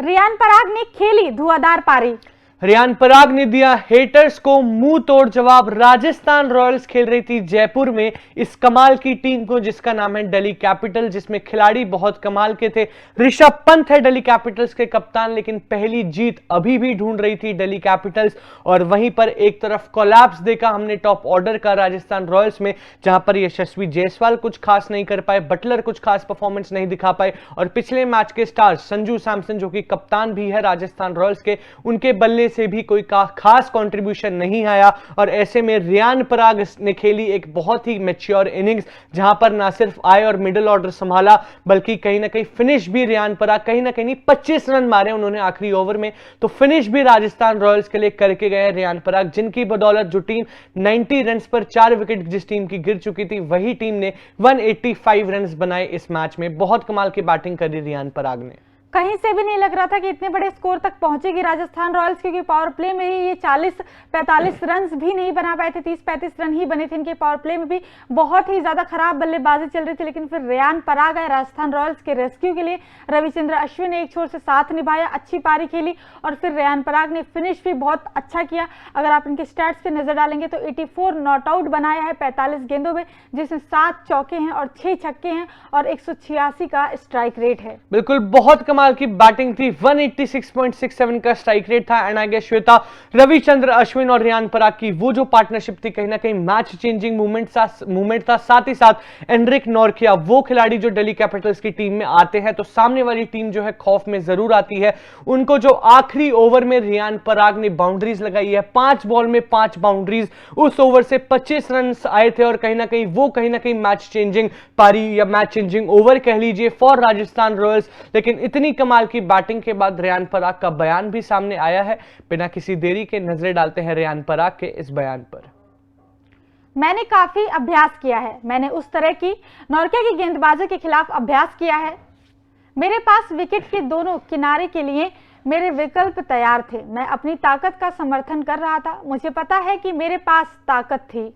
रियान पराग ने खेली धुआंधार पारी। रियान पराग ने दिया हेटर्स को मुंह तोड़ जवाब। राजस्थान रॉयल्स खेल रही थी जयपुर में इस कमाल की टीम को जिसका नाम है दिल्ली कैपिटल, जिसमें खिलाड़ी बहुत कमाल के थे। ऋषभ पंत है दिल्ली कैपिटल्स के कप्तान, लेकिन पहली जीत अभी भी ढूंढ रही थी दिल्ली कैपिटल्स। और वहीं पर एक तरफ कोलैप्स देखा हमने टॉप ऑर्डर का राजस्थान रॉयल्स में, जहां पर यशस्वी जायसवाल कुछ खास नहीं कर पाए, बटलर कुछ खास परफॉर्मेंस नहीं दिखा पाए, और पिछले मैच के स्टार संजू सैमसन जो कि कप्तान भी है राजस्थान रॉयल्स के, उनके बल्ले से भी कोई खास कंट्रीब्यूशन नहीं आया। और ऐसे में रियान पराग ने खेली एक बहुत ही मैच्योर इनिंग्स, जहां पर ना सिर्फ आए और मिडिल ऑर्डर संभाला, बल्कि कहीं ना कहीं फिनिश भी रियान पराग कहीं ना कहीं 25 रन मारे उन्होंने आखिरी ओवर में, तो फिनिश भी राजस्थान रॉयल्स के लिए करके गए रियान पराग, जिनकी बदौलत जो टीम 90 रन पर 4 विकेट जिस टीम की गिर चुकी थी, वही टीम ने 185 रन बनाए इस मैच में। बहुत कमाल की बैटिंग करी रियान पराग ने। कहीं से भी नहीं लग रहा था कि इतने बड़े स्कोर तक पहुंचेगी राजस्थान रॉयल्स, क्योंकि पावर प्ले में ही ये 40-45 रन भी नहीं बना पाए थे, 30-35 रन ही बने थे इनके पावर प्ले में भी। बहुत ही ज्यादा खराब बल्लेबाजी चल रही थी, लेकिन फिर रियान पराग आए राजस्थान रॉयल्स के रेस्क्यू के लिए। रविचंद्र अश्विन ने एक छोर से साथ निभाया, अच्छी पारी खेली, और फिर रियान पराग ने फिनिश भी बहुत अच्छा किया। अगर आप इनके स्टैट्स पे नजर डालेंगे तो 84 नॉट आउट बनाया है 45 गेंदों में, जिसमें 7 चौके हैं और 6 छक्के हैं, और 186 का स्ट्राइक रेट है। बिल्कुल बहुत कमाल की बैटिंग थी, 186.67 का स्ट्राइक रेट था। And I guess Shweta, Ravichandra Ashwin और रियान पराग की वो जो पार्टनरशिप थी कहीं ना कहीं मैच चेंजिंग मूवमेंट था। साथ ही साथ एंड्रिक नॉर्किया, वो खिलाड़ी जो दिल्ली कैपिटल्स की टीम में आते हैं तो सामने वाली टीम जो है खौफ में जरूर आती है। उनको जो आखिरी ओवर में रियान पराग ने बाउंड्रीज लगाई है, 5 बॉल में 5 बाउंड्रीज, उस ओवर से 25 रन आए थे, और कहीं ना कहीं मैच चेंजिंग पारी या मैच चेंजिंग ओवर कह लीजिए फॉर राजस्थान रॉयल्स। लेकिन इतनी कमाल की बैटिंग के बाद रियान पराग का बयान भी सामने आया है। बिना किसी देरी के नजरें डालते हैं रियान पराग के इस बयान पर। मैंने काफी अभ्यास किया है, मैंने उस तरह की नॉर्किया की गेंदबाजों के खिलाफ अभ्यास किया है। मेरे पास विकेट के दोनों किनारे के लिए मेरे विकल्प तैयार थे। मैं अपनी ताकत का समर्थन कर रहा था, मुझे पता है कि मेरे पास ताकत थी।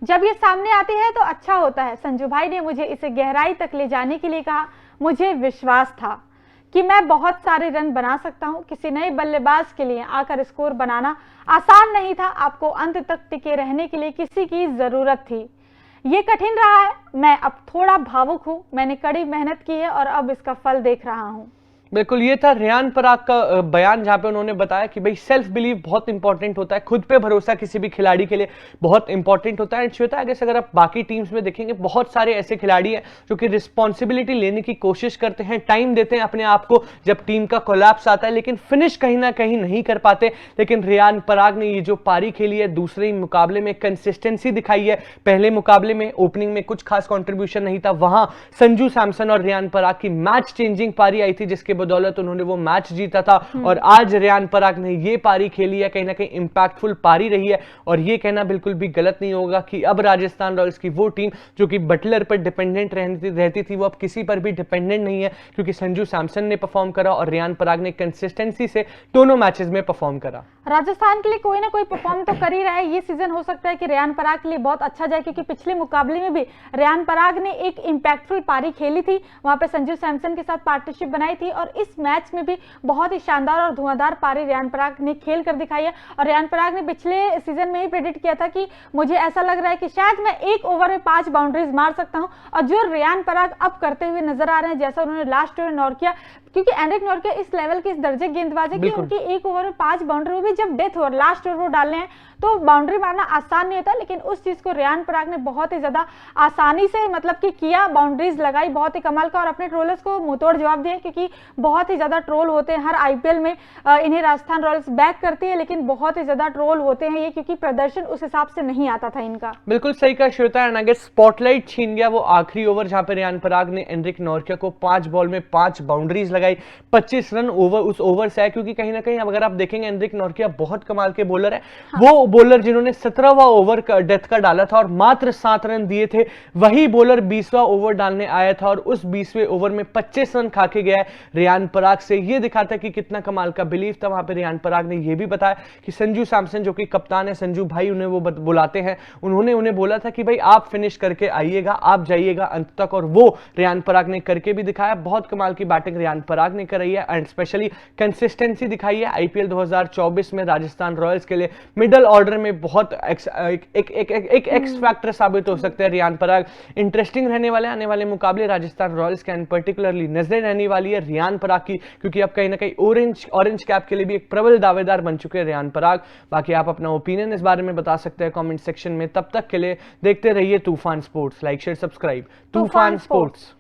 जब ये सामने आती है तो अच्छा होता है। संजू भाई ने मुझे इसे गहराई तक ले जाने के लिए कहा। मुझे विश्वास था कि मैं बहुत सारे रन बना सकता हूं। किसी नए बल्लेबाज के लिए आकर स्कोर बनाना आसान नहीं था। आपको अंत तक टिके रहने के लिए किसी की जरूरत थी। ये कठिन रहा है। मैं अब थोड़ा भावुक हूं। मैंने कड़ी मेहनत की है और अब इसका फल देख रहा हूं। बिल्कुल, ये था रियान पराग का बयान, जहां पे उन्होंने बताया कि भाई सेल्फ बिलीव बहुत इंपॉर्टेंट होता है, खुद पे भरोसा किसी भी खिलाड़ी के लिए बहुत इंपॉर्टेंट होता है। श्वेता, अगर आप बाकी टीम्स में देखेंगे, बहुत सारे ऐसे खिलाड़ी हैं जो कि रिस्पॉन्सिबिलिटी लेने की कोशिश करते हैं, टाइम देते हैं अपने आप को जब टीम का कोलैप्स आता है, लेकिन फिनिश कहीं ना कहीं नहीं कर पाते। लेकिन रियान पराग ने ये जो पारी खेली है, दूसरे ही मुकाबले में कंसिस्टेंसी दिखाई है। पहले मुकाबले में ओपनिंग में कुछ खास कॉन्ट्रीब्यूशन नहीं था, वहां संजू सैमसन और रियान पराग की मैच चेंजिंग पारी आई थी, जिसके बदौलत उन्होंने वो मैच जीता था। और आज रियान पराग ने ये पारी खेली है, कहीं ना कहीं इंपैक्टफुल पारी रही है। और ये कहना बिल्कुल भी गलत नहीं होगा कि अब राजस्थान रॉयल्स की वो टीम जो कि बटलर पर डिपेंडेंट रहती थी, वो अब किसी पर भी डिपेंडेंट नहीं है, क्योंकि संजू सैमसन ने परफॉर्म करा और रियान पराग ने कंसिस्टेंसी से दोनों मैचेस में परफॉर्म करा। राजस्थान के लिए कोई ना कोई परफॉर्म तो कर ही रहा है। ये सीजन हो सकता है कि रियान पराग के लिए बहुत अच्छा जाए, क्योंकि पिछले मुकाबले में भी रियान पराग ने एक इंपैक्टफुल पारी खेली थी, वहां पे संजू सैमसन के साथ पार्टनरशिप बनाई थी, और इस मैच में भी बहुत ही शानदार और धुआंधार पारी रियान पराग ने खेल कर दिखाई है। और रियान पराग ने पिछले सीजन में ही प्रेडिक्ट किया था कि मुझे ऐसा लग रहा है कि शायद मैं एक ओवर में 5 बाउंड्रीज मार सकता हूं, और जो रियान पराग अब करते हुए नजर आ रहे हैं, जैसा उन्होंने लास्ट ओवर नॉर्किया, क्योंकि एंड्रिक नॉर्किया इस लेवल के, इस दर्जे गेंदबाज है कि उनकी एक ओवर में 5 बाउंड्री, वो भी जब डेथ ओवर लास्ट ओवर वो डालने हैं तो बाउंड्री मारना आसान नहीं होता। लेकिन उस चीज को रियान पराग ने बहुत ही ज्यादा आसानी से मतलब कि किया, बाउंड्रीज लगाई, बहुत ही कमाल का, और अपने ट्रोलर्स को मुंहतोड़ जवाब दिया, क्योंकि बहुत ही ज्यादा ट्रोल होते हैं हर आईपीएल में। इन्हें राजस्थान रॉयल्स बैक करती है, लेकिन बहुत ही ज्यादा ट्रोल होते हैं ये, क्योंकि प्रदर्शन उस हिसाब से नहीं आता था इनका। बिल्कुल सही कहा श्वेता, एंड अगर स्पॉटलाइट छीन गया वो आखिरी ओवर, जहां पर रियान पराग ने एंड्रिक नॉर्किया को 5 बॉल में 5 बाउंड्रीज लगाई, 25 रन ओवर उस ओवर से आए। क्योंकि कहीं ना कहीं अगर आप देखेंगे, एंड्रिक नॉर्किया बहुत कमाल के बॉलर है। वो बॉलर जिन्होंने 17वां ओवर का डेथ का डाला था और मात्र 7 रन दिए थे, वही बॉलर 20वां ओवर डालने आया था और उस 20वें ओवर में 25 रन खा के गया है रियान पराग से। ये दिखाता है कि कितना कमाल का बिलीव था वहां पे। रियान पराग ने यह भी बताया कि संजू सैमसन जो कि कप्तान है, संजू भाई उन्हें वो बुलाते हैं, उन्होंने उन्हें बोला था कि भाई आप फिनिश करके आइएगा, आप जाइएगा अंत तक, और वो रियान पराग ने करके भी दिखाया। बहुत कमाल की बैटिंग रियान पराग ने कराई है एंड स्पेशली कंसिस्टेंसी दिखाई है। आईपीएल 2024 में राजस्थान रॉयल्स के लिए मिडल ऑर्डर में बहुत एक एक्स फैक्टर साबित हो सकते हैं रियान पराग। इंटरेस्टिंग रहने वाले आने वाले मुकाबले राजस्थान रॉयल्स के एंड पर्टिकुलरली नजरें रहने वाली है रियान पराग की, क्योंकि अब कहीं ना कहीं ऑरेंज कैप के लिए भी एक प्रबल दावेदार बन चुके हैं रियान पराग। बाकी आप अपना ओपिनियन इस बारे में बता सकते हैं कमेंट सेक्शन में। तब तक के लिए देखते रहिए तूफान स्पोर्ट्स। Like share subscribe. तूफान स्पोर्ट्स।